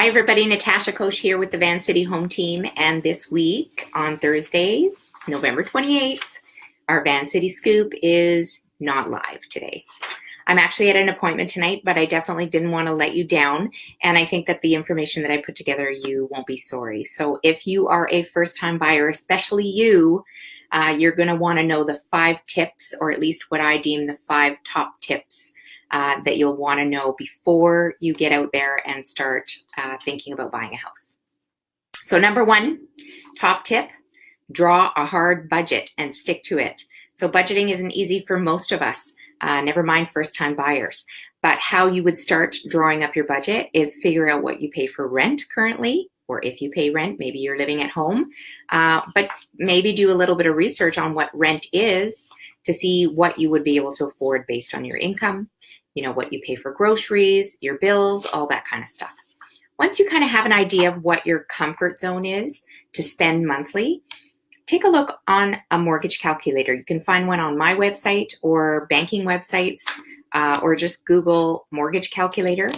Hi everybody, Natasha Koch here with the Van City Home Team, and this week on Thursday, November 28th, our Van City Scoop is not live today. I'm actually at an appointment tonight, but I definitely didn't want to let you down, and I think that the information that I put together, you won't be sorry. So if you are a first-time buyer, especially you're going to want to know the 5 tips, or at least what I deem the 5 top tips that you'll want to know before you get out there and start thinking about buying a house. So number 1, top tip, draw a hard budget and stick to it. So budgeting isn't easy for most of us, never mind first-time buyers. But how you would start drawing up your budget is figure out what you pay for rent currently, or if you pay rent, maybe you're living at home, but maybe do a little bit of research on what rent is to see what you would be able to afford based on your income, what you pay for groceries, your bills, all that kind of stuff. Once you kind of have an idea of what your comfort zone is to spend monthly, take a look on a mortgage calculator. You can find one on my website or banking websites, or just Google mortgage calculator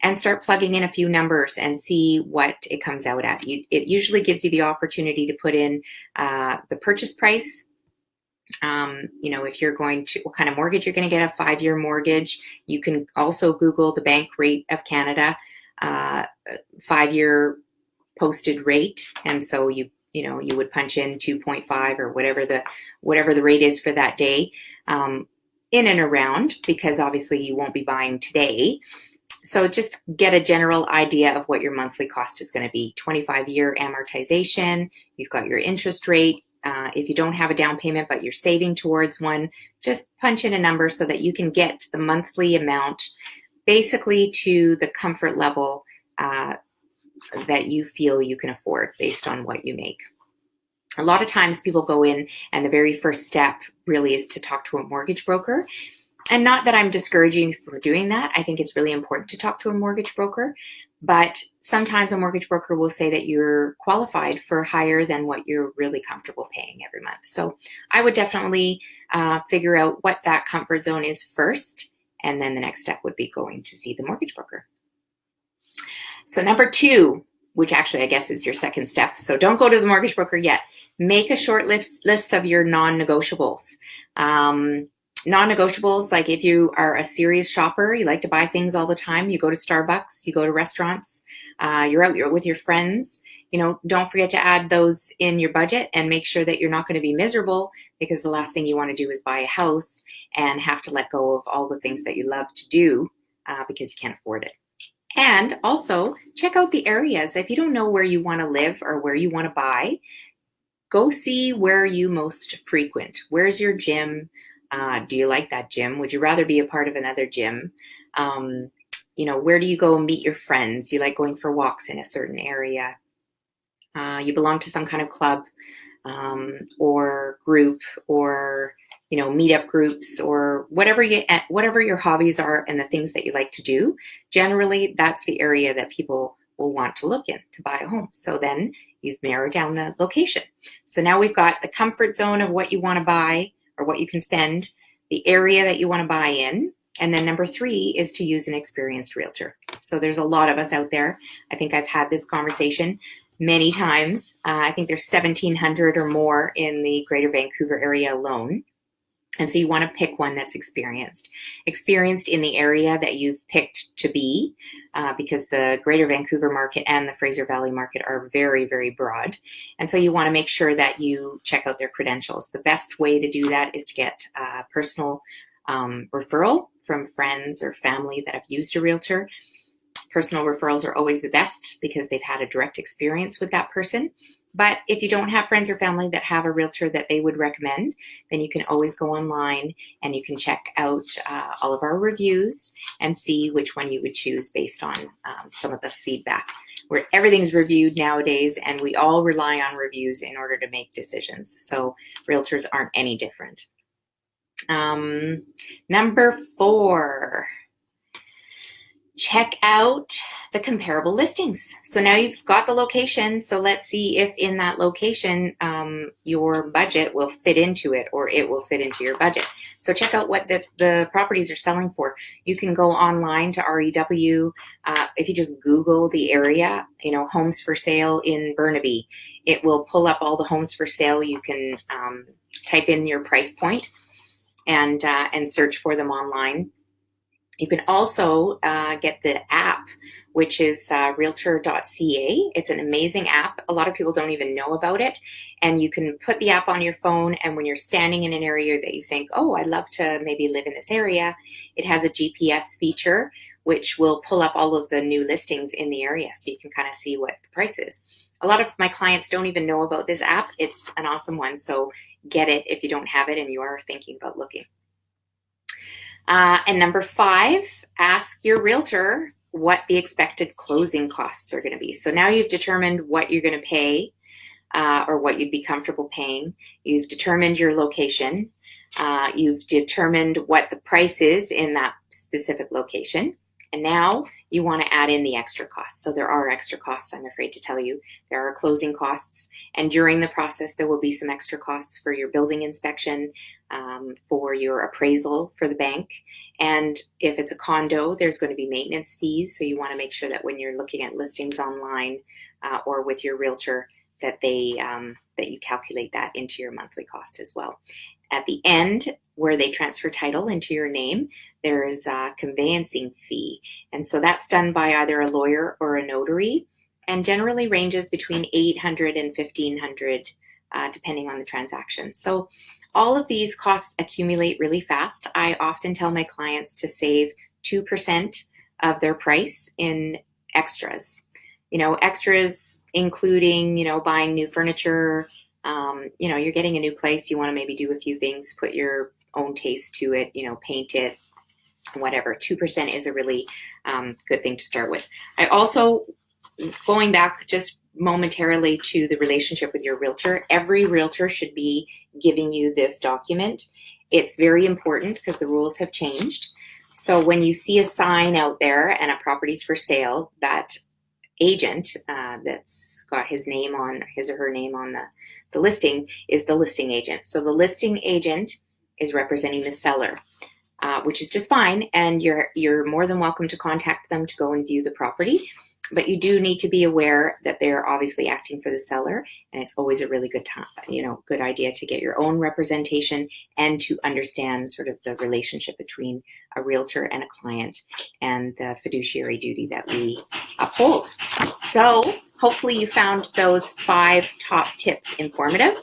and start plugging in a few numbers and see what it comes out at. It usually gives you the opportunity to put in the purchase price. If you're going to, what kind of mortgage you're going to get, a 5-year mortgage. You can also Google the Bank Rate of Canada 5-year posted rate, and so you would punch in 2.5 or whatever the rate is for that day, in and around, because obviously you won't be buying today. So just get a general idea of what your monthly cost is going to be. 25-year amortization, you've got your interest rate. If you don't have a down payment but you're saving towards one, just punch in a number so that you can get the monthly amount basically to the comfort level that you feel you can afford based on what you make. A lot of times people go in and the very first step really is to talk to a mortgage broker. And not that I'm discouraging you from doing that. I think it's really important to talk to a mortgage broker. But sometimes a mortgage broker will say that you're qualified for higher than what you're really comfortable paying every month. So I would definitely figure out what that comfort zone is first. And then the next step would be going to see the mortgage broker. So number 2, which actually I guess is your second step. So don't go to the mortgage broker yet. Make a short list of your non-negotiables. Non-negotiables, like if you are a serious shopper, you like to buy things all the time, you go to Starbucks, you go to restaurants, you're out with your friends, don't forget to add those in your budget and make sure that you're not going to be miserable, because the last thing you want to do is buy a house and have to let go of all the things that you love to do because you can't afford it. And also check out the areas. If you don't know where you want to live or where you want to buy, go see where you most frequent. Where's your gym? Do you like that gym? Would you rather be a part of another gym? Where do you go and meet your friends? You like going for walks in a certain area. You belong to some kind of club or group, or meetup groups, or whatever your hobbies are and the things that you like to do. Generally, that's the area that people will want to look in to buy a home. So then you've narrowed down the location. So now we've got the comfort zone of what you want to buy or what you can spend, the area that you want to buy in, and then number 3 is to use an experienced realtor. So there's a lot of us out there. I think I've had this conversation many times. I think there's 1,700 or more in the Greater Vancouver area alone. And so you want to pick one that's experienced in the area that you've picked to be, because the Greater Vancouver market and the Fraser Valley market are very, very broad. And so you want to make sure that you check out their credentials. The best way to do that is to get a personal referral from friends or family that have used a realtor. Personal referrals are always the best because they've had a direct experience with that person. But if you don't have friends or family that have a realtor that they would recommend, then you can always go online and you can check out all of our reviews and see which one you would choose based on some of the feedback. Where everything's reviewed nowadays, and we all rely on reviews in order to make decisions. So realtors aren't any different. Number 4. check out the comparable listings. So now you've got the location. So let's see if in that location your budget will fit into it, or it will fit into your budget. So check out what the properties are selling for. You can go online to REW. If you just Google the area, homes for sale in Burnaby, it will pull up all the homes for sale. You can type in your price point and search for them online. You can also get the app, which is realtor.ca. It's an amazing app. A lot of people don't even know about it. And you can put the app on your phone, and when you're standing in an area that you think, oh, I'd love to maybe live in this area, it has a GPS feature, which will pull up all of the new listings in the area, so you can kind of see what the price is. A lot of my clients don't even know about this app. It's an awesome one, so get it if you don't have it and you are thinking about looking. And number 5, ask your realtor what the expected closing costs are going to be. So now you've determined what you're going to pay or what you'd be comfortable paying. You've determined your location. You've determined what the price is in that specific location. And now you want to add in the extra costs. So there are extra costs, I'm afraid to tell you. There are closing costs. And during the process, there will be some extra costs for your building inspection, for your appraisal for the bank. And if it's a condo, there's going to be maintenance fees. So you want to make sure that when you're looking at listings online or with your realtor, that you calculate that into your monthly cost as well. At the end, where they transfer title into your name, there is a conveyancing fee. And so that's done by either a lawyer or a notary, and generally ranges between $800 and $1,500, depending on the transaction. So all of these costs accumulate really fast. I often tell my clients to save 2% of their price in extras. Extras including, buying new furniture. You're getting a new place. You want to maybe do a few things, put your own taste to it, paint it, whatever. 2% is a really good thing to start with. I also, going back just momentarily to the relationship with your realtor, every realtor should be giving you this document. It's very important because the rules have changed. So when you see a sign out there and a property's for sale, that agent that's got his or her name on the listing is the listing agent. So the listing agent is representing the seller, which is just fine. And you're more than welcome to contact them to go and view the property. But you do need to be aware that they're obviously acting for the seller, and it's always a really good time, good idea to get your own representation and to understand sort of the relationship between a realtor and a client and the fiduciary duty that we uphold. So hopefully you found those 5 top tips informative.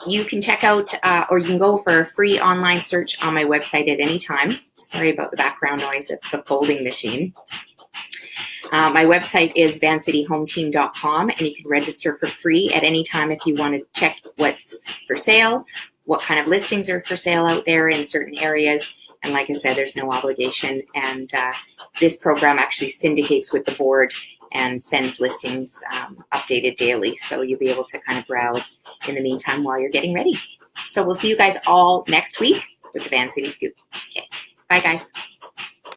You can check out, or you can go for a free online search on my website at any time. Sorry about the background noise of the folding machine. My website is vancityhometeam.com, and you can register for free at any time if you want to check what's for sale, what kind of listings are for sale out there in certain areas. And like I said, there's no obligation. And this program actually syndicates with the board and sends listings updated daily. So you'll be able to kind of browse in the meantime while you're getting ready. So we'll see you guys all next week with the Van City Scoop. Okay, bye guys.